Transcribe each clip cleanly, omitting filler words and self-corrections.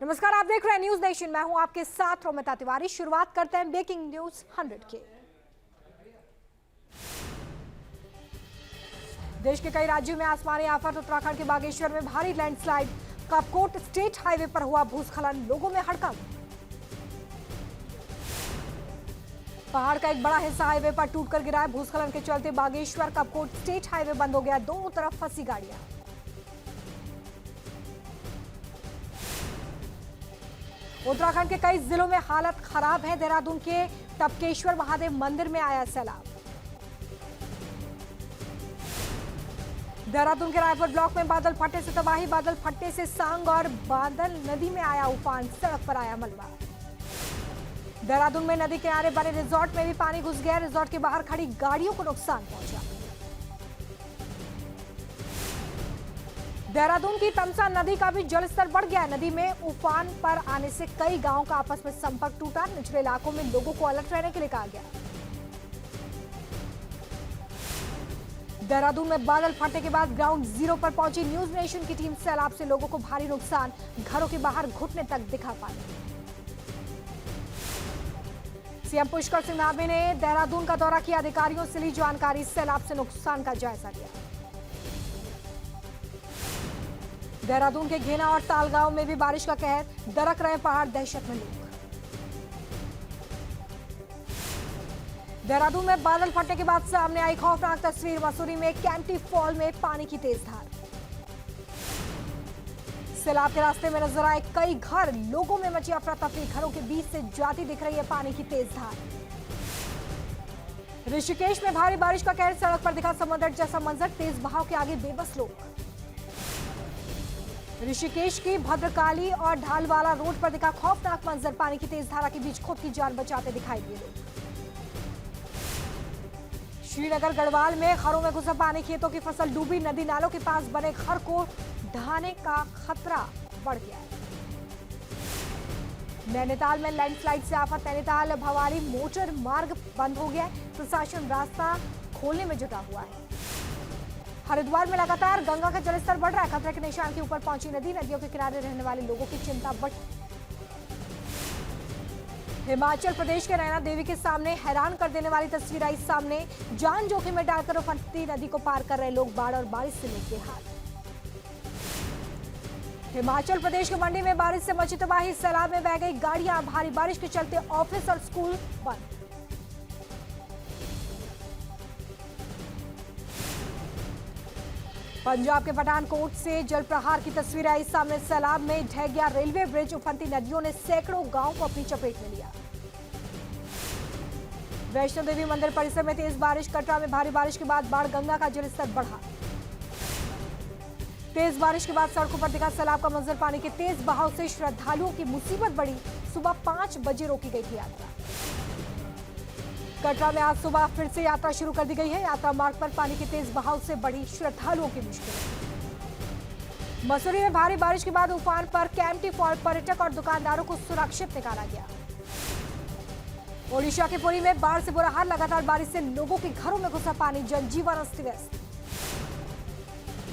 नमस्कार, आप देख रहे हैं न्यूज नेशन। मैं हूं आपके साथ रोमिता तिवारी। शुरुआत करते हैं ब्रेकिंग न्यूज 100 के। देश के कई राज्यों में आसमानी आफत। उत्तराखंड के बागेश्वर में भारी लैंडस्लाइड। कपकोट स्टेट हाईवे पर हुआ भूस्खलन, लोगों में हड़कंप। पहाड़ का एक बड़ा हिस्सा हाईवे पर टूटकर गिरा है। भूस्खलन के चलते बागेश्वर कपकोट स्टेट हाईवे बंद हो गया। दोनों तरफ फंसी गाड़ियां। उत्तराखंड के कई जिलों में हालत खराब है। देहरादून के टपकेश्वर महादेव मंदिर में आया सैलाब। देहरादून के रायपुर ब्लॉक में बादल फटने से तबाही। बादल फटने से सांग और बादल नदी में आया उफान, सड़क पर आया मलबा। देहरादून में नदी किनारे बने रिजॉर्ट में भी पानी घुस गया। रिजॉर्ट के बाहर खड़ी गाड़ियों को नुकसान पहुंचा। देहरादून की तमसा नदी का भी जलस्तर बढ़ गया है। नदी में उफान पर आने से कई गांवों का आपस में संपर्क टूटा। निचले इलाकों में लोगों को अलर्ट रहने के लिए कहा गया। देहरादून में बादल फटने के बाद ग्राउंड जीरो पर पहुंची न्यूज नेशन की टीम। सैलाब से लोगों को भारी नुकसान, घरों के बाहर घुटने तक दिखा पानी। सीएम पुष्कर सिंह धामी ने देहरादून का दौरा किया। अधिकारियों से ली जानकारी। सैलाब से नुकसान का जायजा लिया। देहरादून के घेना और तालगांव में भी बारिश का कहर। दरक रहे पहाड़, दहशत में लोग। देहरादून में बादल फटने के बाद सामने आई खौफनाक तस्वीर। मसूरी में कैंपटी फॉल में पानी की तेज धार। सैलाब के रास्ते में नजर आए कई घर। लोगों में मची अफरा तफरी। घरों के बीच से जाती दिख रही है पानी की तेज धार। ऋषिकेश में भारी बारिश का कहर। सड़क पर दिखा समुद्र जैसा मंजर। तेज बहाव के आगे बेबस लोग। ऋषिकेश की भद्रकाली और ढालवाला रोड पर दिखा खौफनाक मंजर। पानी की तेज धारा के बीच खुद की जान बचाते दिखाई दिए लोग। श्रीनगर गढ़वाल में घरों में घुसा पानी। खेतों की फसल डूबी। नदी नालों के पास बने घर को ढहाने का खतरा बढ़ गया है। नैनीताल में लैंडस्लाइड से आफत। नैनीताल भवाली मोटर मार्ग बंद हो गया है। प्रशासन रास्ता खोलने में जुटा हुआ है। हरिद्वार में लगातार गंगा का जलस्तर बढ़ रहा है। खतरे के निशान के ऊपर पहुंची नदी। नदियों के किनारे रहने वाले लोगों की चिंता बढ़। हिमाचल प्रदेश के नैना देवी के सामने हैरान कर देने वाली तस्वीर आई सामने। जान जोखिम में डालकर उफनती नदी को पार कर रहे लोग। बाढ़ और बारिश से लोग बेहाल। हिमाचल प्रदेश के मंडी में बारिश से मची तबाही। सैलाब में बह गई गाड़ियां। भारी बारिश के चलते ऑफिस और स्कूल बंद। पंजाब के पठानकोट से जल प्रहार की तस्वीर आई सामने। सैलाब में ढह गया रेलवे ब्रिज। उफनती नदियों ने सैकड़ों गांवों को अपनी चपेट में लिया। वैष्णो देवी मंदिर परिसर में तेज बारिश। कटरा में भारी बारिश के बाद बाढ़। गंगा का जलस्तर बढ़ा। तेज बारिश के बाद सड़कों पर दिखा सैलाब का मंजर। पानी के तेज बहाव से श्रद्धालुओं की मुसीबत बढ़ी। सुबह 5 बजे रोकी गई थी यात्रा। कटरा में आज सुबह फिर से यात्रा शुरू कर दी गई है। यात्रा मार्ग पर पानी के तेज बहाव से बढ़ी श्रद्धालुओं की मुश्किलें। मसूरी में भारी बारिश के बाद उफान पर कैंपटी फॉल। पर्यटक और दुकानदारों को सुरक्षित निकाला गया। ओडिशा के पुरी में बाढ़ से बुरा हाल। लगातार बारिश से लोगों के घरों में घुसा पानी। जनजीवन अस्त व्यस्त।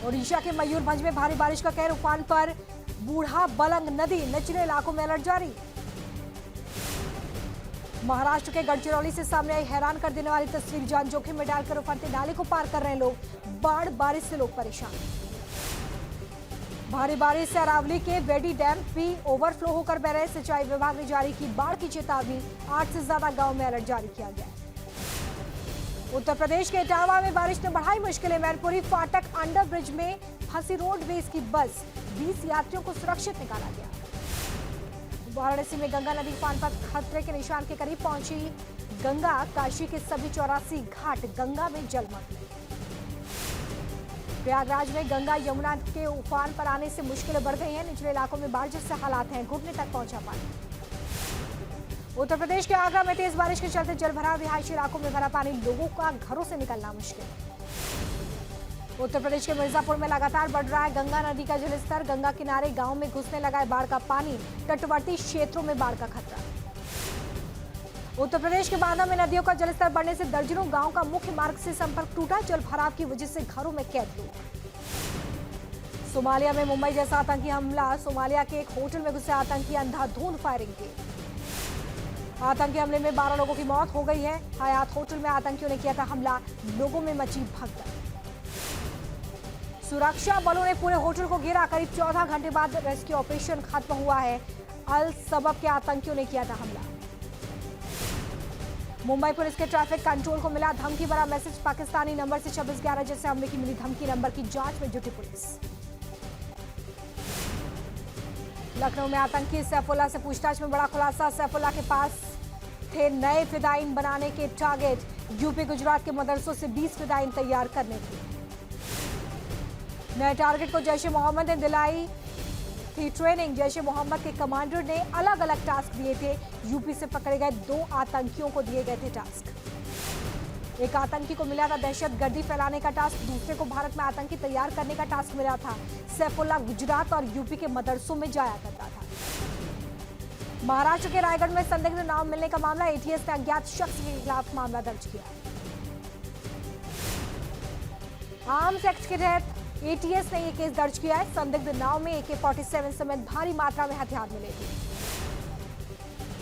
ओडिशा के मयूरभंज में भारी बारिश का कहर। उफान पर बूढ़ा बलंग नदी। निचले इलाकों में अलर्ट जारी। महाराष्ट्र के गढ़चिरौली से सामने आई हैरान कर देने वाली तस्वीर। जान जोखिम में डालकर उफनते नाले को पार कर रहे लोग। बाढ़ बारिश से लोग परेशान। भारी बारिश से अरावली के वेडी डैम भी ओवरफ्लो होकर बह रहे। सिंचाई विभाग ने जारी की बाढ़ की चेतावनी। 8 से ज्यादा गांव में अलर्ट जारी किया गया। उत्तर प्रदेश के इटावा में बारिश ने बढ़ाई मुश्किलें। मैनपुरी फाटक अंडर ब्रिज में फंसी रोडवेज की बस। 20 यात्रियों को सुरक्षित निकाला गया। वाराणसी में गंगा नदी उफान पर खतरे के निशान के करीब पहुंची गंगा। काशी के सभी 84 घाट गंगा में जलमग्न। प्रयागराज में गंगा यमुना के उफान पर आने से मुश्किलें बढ़ गई हैं। निचले इलाकों में बाढ़ जैसे हालात हैं। घुटने तक पहुंचा पानी। उत्तर प्रदेश के आगरा में तेज बारिश के चलते जलभराव। रिहायशी इलाकों में भरा पानी। लोगों का घरों से निकलना मुश्किल। उत्तर प्रदेश के मिर्जापुर में लगातार बढ़ रहा है गंगा नदी का जलस्तर। गंगा किनारे गांव में घुसने लगा है बाढ़ का पानी। तटवर्ती क्षेत्रों में बाढ़ का खतरा। उत्तर प्रदेश के बांदा में नदियों का जलस्तर बढ़ने से दर्जनों गांव का मुख्य मार्ग से संपर्क टूटा। जल भराव की वजह से घरों में कैद लोग। सोमालिया में मुंबई जैसा आतंकी हमला, सोमालिया के एक होटल में घुसे आतंकी अंधाधुंध फायरिंग की। आतंकी हमले में 12 लोगों की मौत हो गई है। हयात होटल में आतंकियों ने किया था हमला, लोगों में मची भगदड़। सुरक्षा बलों ने पूरे होटल को घेरा, करीब 14 घंटे बाद रेस्क्यू ऑपरेशन खत्म हुआ है। अल सबब के आतंकियों ने किया था हमला। मुंबई पुलिस के ट्रैफिक कंट्रोल को मिला धमकी भरा मैसेज, पाकिस्तानी नंबर से 26/11 जैसे हमले की मिली धमकी, नंबर की जांच में जुटी पुलिस। लखनऊ में आतंकी सैफुल्लाह से पूछताछ में बड़ा खुलासा, सैफुल्लाह के पास थे नए फिदायीन बनाने के टारगेट, यूपी गुजरात के मदरसों से 20 फिदायीन तैयार करने थे। नए टारगेट को जैश ए मोहम्मद ने दिलाई थी ट्रेनिंग, जैश ए मोहम्मद के कमांडर ने अलग अलग टास्क दिए थे। यूपी से पकड़े गए 2 आतंकियों को दिए गए थे टास्क। एक आतंकी को मिला था दहशतगर्दी फैलाने का टास्क, दूसरे को भारत में आतंकी तैयार करने का टास्क मिला था। सैफुल्लाह गुजरात और यूपी के मदरसों में जाया करता था। महाराष्ट्र के रायगढ़ में संदिग्ध नाम मिलने का मामला, एटीएस ने अज्ञात शख्स के खिलाफ मामला दर्ज किया। आर्म्स एक्ट के तहत एटीएस ने यह केस दर्ज किया है। संदिग्ध नाव में AK-47 समेत भारी मात्रा में हथियार मिले थे।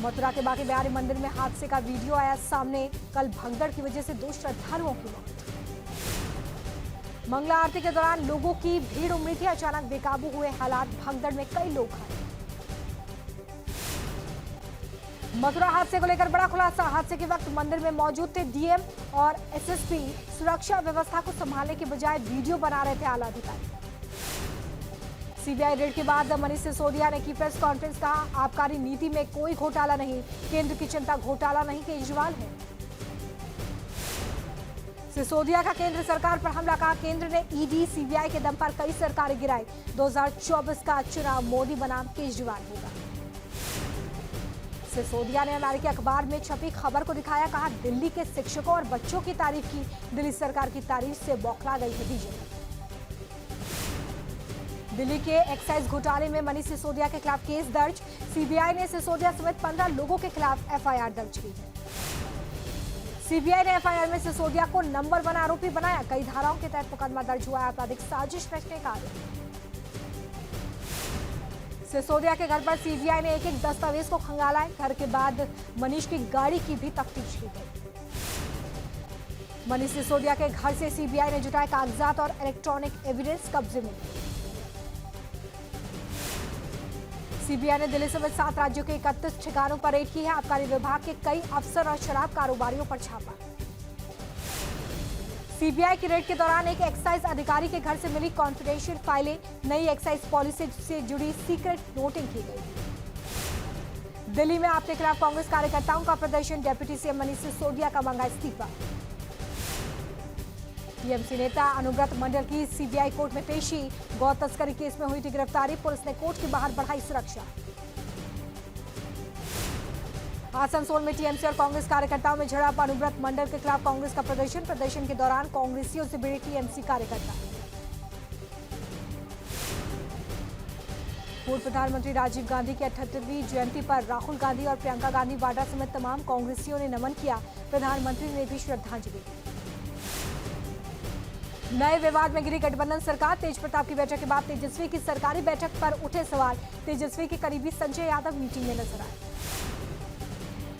मथुरा के बांके बिहारी मंदिर में हादसे का वीडियो आया सामने, कल भगदड़ की वजह से 2 श्रद्धालुओं की मौत। मंगला आरती के दौरान लोगों की भीड़ उमड़ी थी, अचानक बेकाबू हुए हालात, भगदड़ में कई लोग घायल। मथुरा हादसे को लेकर बड़ा खुलासा, हादसे के वक्त मंदिर में मौजूद थे डीएम और एसएसपी, सुरक्षा व्यवस्था को संभालने के बजाय वीडियो बना रहे थे आला अधिकारी। सीबीआई रेड के बाद मनीष सिसोदिया ने की प्रेस कॉन्फ्रेंस, कहा आबकारी नीति में कोई घोटाला नहीं, केंद्र की चिंता घोटाला नहीं केजरीवाल है। सिसोदिया का केंद्र सरकार पर हमला, कहा केंद्र ने ईडी सीबीआई के दम पर कई सरकारें गिराई, 2024 का चुनाव मोदी बनाम केजरीवाल होगा। सिसोदिया ने अमेरिकी अखबार में छपी खबर को दिखाया, कहा दिल्ली के शिक्षकों और बच्चों की तारीफ की, दिल्ली सरकार की तारीफ से बौखला गई है बीजेपी। दिल्ली के एक्साइज घोटाले में मनीष सिसोदिया के खिलाफ केस दर्ज, सीबीआई ने सिसोदिया समेत 15 लोगों के खिलाफ एफआईआर दर्ज की है। सीबीआई ने एफआईआर में सिसोदिया को नंबर 1 आरोपी बनाया, कई धाराओं के तहत मुकदमा दर्ज हुआ है, आपराधिक साजिश रचने का आरोप। सिसोदिया के घर पर सीबीआई ने एक दस्तावेज को खंगाला है, घर के बाद मनीष की गाड़ी की भी तफ्तीश की गई। मनीष सिसोदिया के घर से सीबीआई ने जुटाए कागजात और इलेक्ट्रॉनिक एविडेंस कब्जे में। सीबीआई ने दिल्ली समेत 7 राज्यों के 31 ठिकानों पर रेड की है, आबकारी विभाग के कई अफसर और शराब कारोबारियों पर छापा। सीबीआई की रेड के दौरान एक एक्साइज अधिकारी के घर से मिली कॉन्फिडेंशियल फाइलें, नई एक्साइज पॉलिसी से जुड़ी सीक्रेट नोटिंग की गई। दिल्ली में आपके खिलाफ कांग्रेस कार्यकर्ताओं का प्रदर्शन, डेप्यूटी सीएम मनीष सिसोदिया का मांगा इस्तीफा। टीएमसी नेता अनुव्रत मंडल की सीबीआई कोर्ट में पेशी, गौ तस्करी केस में हुई थी गिरफ्तारी, पुलिस ने कोर्ट के बाहर बढ़ाई सुरक्षा। आसनसोल में टीएमसी और कांग्रेस कार्यकर्ताओं में झड़प, अनुव्रत मंडल के खिलाफ कांग्रेस का प्रदर्शन के दौरान कांग्रेसियों से भिड़े टीएमसी कार्यकर्ता। पूर्व प्रधानमंत्री राजीव गांधी की 78वीं जयंती पर राहुल गांधी और प्रियंका गांधी वाड्रा समेत तमाम कांग्रेसियों ने नमन किया, प्रधानमंत्री ने भी श्रद्धांजलि दी। नए विवाद में गिरी गठबंधन सरकार, तेज प्रताप की बैठक के बाद तेजस्वी की सरकारी बैठक पर उठे सवाल, तेजस्वी के करीबी संजय यादव मीटिंग में नजर आए।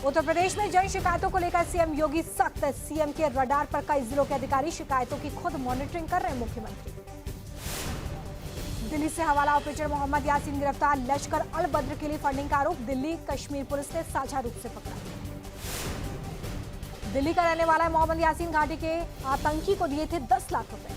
उत्तर प्रदेश में जन शिकायतों को लेकर सीएम योगी सख्त, सीएम के रडार पर कई जिलों के अधिकारी शिकायतों की खुद मॉनिटरिंग कर रहे मुख्यमंत्री। दिल्ली से हवाला ऑपरेटर मोहम्मद यासीन गिरफ्तार, लश्कर अल बद्र के लिए फंडिंग का आरोप दिल्ली कश्मीर पुलिस ने साझा रूप से पकड़ा। दिल्ली का रहने वाला मोहम्मद यासीन घाटी के आतंकी को दिए थे 10 लाख रुपए।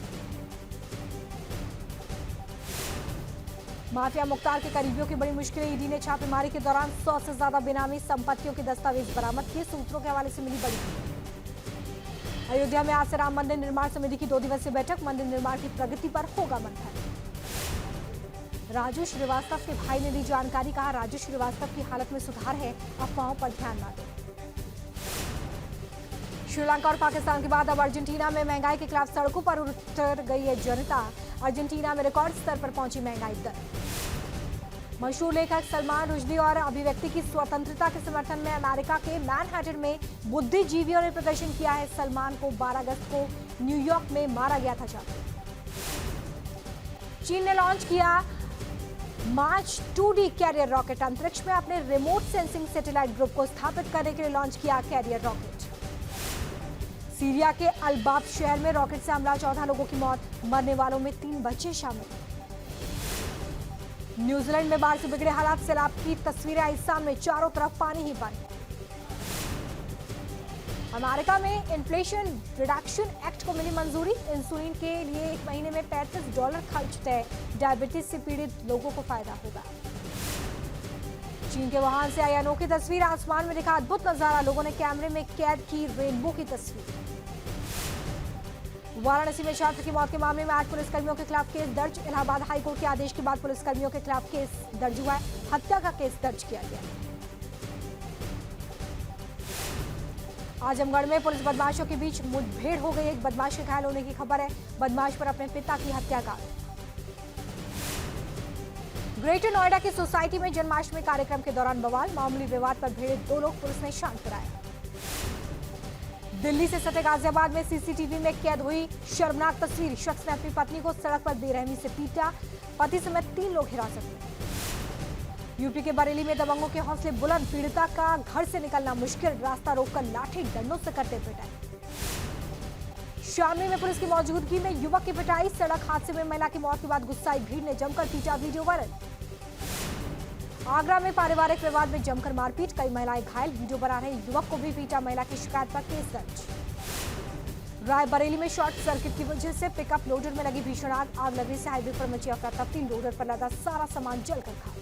माफिया मुख्तार के करीबियों की बड़ी मुश्किलें, ईडी ने छापेमारी के दौरान 100 से ज्यादा बेनामी संपत्तियों के दस्तावेज बरामद किए, सूत्रों के हवाले से मिली बड़ी खबर। अयोध्या में आज से राम मंदिर निर्माण समिति की 2 दिवसीय बैठक, मंदिर निर्माण की प्रगति पर होगा मंथन। राजू श्रीवास्तव के भाई ने दी जानकारी, कहा राजू श्रीवास्तव की हालत में सुधार है, अफवाहों पर ध्यान न दें। श्रीलंका और पाकिस्तान के बाद अब अर्जेंटीना में महंगाई के खिलाफ सड़कों पर उतर गई है जनता, अर्जेंटीना में रिकॉर्ड स्तर पर पहुंची महंगाई दर। मशहूर लेखक सलमान रुश्दी और अभिव्यक्ति की स्वतंत्रता के समर्थन में अमेरिका के मैनहट्टन में बुद्धिजीवियों ने प्रदर्शन किया है। सलमान को 12 अगस्त को न्यूयॉर्क में मारा गया था जाकर। चीन ने लॉन्च किया मार्च 2D कैरियर रॉकेट। अंतरिक्ष में अपने रिमोट सेंसिंग सैटेलाइट ग्रुप को स्थापित करने के लिए लॉन्च किया कैरियर रॉकेट। सीरिया के अलबाब शहर में रॉकेट से हमला, 14 लोगों की मौत, मरने वालों में 3 बच्चे शामिल। न्यूजीलैंड में बाढ़ से बिगड़े हालात, सैलाब की तस्वीरें आई सामने, चारों तरफ पानी ही पानी। अमेरिका में इन्फ्लेशन रिडक्शन एक्ट को मिली मंजूरी, इंसुलिन के लिए 1 महीने में $35 खर्च तय, डायबिटीज से पीड़ित लोगों को फायदा होगा। चीन के वुहान से आई अनोखी तस्वीर, आसमान में दिखा अद्भुत नजारा, लोगों ने कैमरे में कैद की रेनबो की तस्वीर। वाराणसी में छात्र की मौत के मामले में 8 पुलिसकर्मियों के खिलाफ केस दर्ज, इलाहाबाद हाईकोर्ट के आदेश के बाद पुलिसकर्मियों के खिलाफ केस दर्ज हुआ है, हत्या का केस दर्ज किया गया। आजमगढ़ में पुलिस बदमाशों के बीच मुठभेड़ हो गई, एक बदमाश के घायल होने की खबर है, बदमाश पर अपने पिता की हत्या का। ग्रेटर नोएडा की सोसाइटी में जन्माष्टमी कार्यक्रम के दौरान बवाल, मामूली विवाद पर भिड़े 2 लोग पुलिस ने शांत कराया। दिल्ली से सटे गाजियाबाद में सीसीटीवी में कैद हुई शर्मनाक तस्वीर, शख्स ने अपनी पत्नी को सड़क पर बेरहमी से पीटा, पति समेत 3 लोग हिरासत में। यूपी के बरेली में दबंगों के हौसले बुलंद, पीड़िता का घर से निकलना मुश्किल, रास्ता रोककर लाठी डंडों से करते पिटाई। शामली में पुलिस की मौजूदगी में युवक की पिटाई, सड़क हादसे में महिला की मौत के बाद गुस्साई भीड़ ने जमकर पीटा, वीडियो वायरल। आगरा में पारिवारिक विवाद में जमकर मारपीट, कई महिलाएं घायल, वीडियो बना रहे युवक को भी पीटा, महिला की शिकायत पर केस दर्ज। रायबरेली में शॉर्ट सर्किट की वजह से पिकअप लोडर में लगी भीषण आग, आग लगने से हाईवे पर मची अफरा-तफरी, लोडर पर लदा सारा सामान जलकर खाक।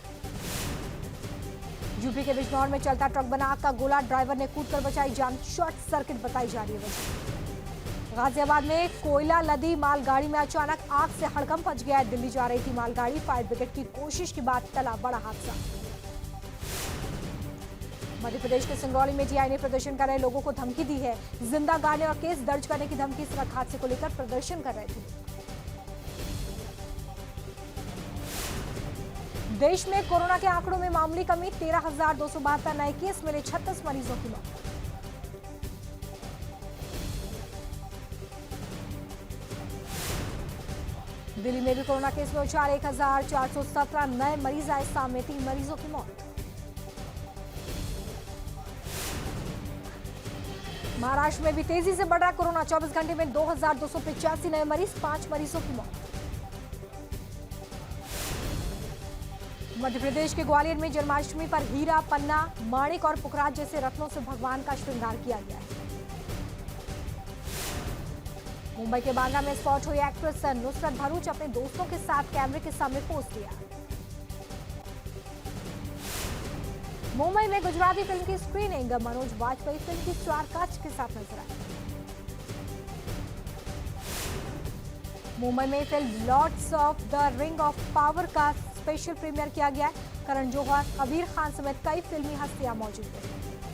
यूपी के बिजनौर में चलता ट्रक बना आग का गोला, ड्राइवर ने कूदकर बचाई जान, शॉर्ट सर्किट बताई जा रही है वजह। गाजियाबाद में कोयला लदी मालगाड़ी में अचानक आग से हड़कंप मच गया, दिल्ली जा रही थी मालगाड़ी, फायर ब्रिगेड की कोशिश के बाद टला बड़ा हादसा। मध्य प्रदेश के सिंगरौली में टीआई ने प्रदर्शन कर रहे लोगों को धमकी दी है, जिंदा गाड़ने और केस दर्ज करने की धमकी, सड़क हादसे को लेकर प्रदर्शन कर रहे थे। देश में कोरोना के आंकड़ों में मामूली कमी, 13,272 नए केस मिले, 36 मरीजों की मौत। दिल्ली में भी कोरोना केस में उछाल, 1,417 नए मरीज आए सामने, 3 मरीजों की मौत। महाराष्ट्र में भी तेजी से बढ़ रहा कोरोना, 24 घंटे में 2,285 नए मरीज, 5 मरीजों की मौत। मध्य प्रदेश के ग्वालियर में जन्माष्टमी पर हीरा, पन्ना, माणिक और पुखराज जैसे रत्नों से भगवान का श्रृंगार किया गया है। मुंबई के बांद्रा में स्पॉट हुई एक्ट्रेस नुसरत भरूच, अपने दोस्तों के साथ कैमरे के सामने पोज दिया। मुंबई में गुजराती फिल्म की स्क्रीनिंग, मनोज वाजपेयी फिल्म की स्टार कास्ट के साथ नजर आई। मुंबई में film Lords of the Ring of Power का स्पेशल प्रीमियर किया गया है, करण जौहर, कबीर खान समेत कई फिल्मी हस्तियां मौजूद रही।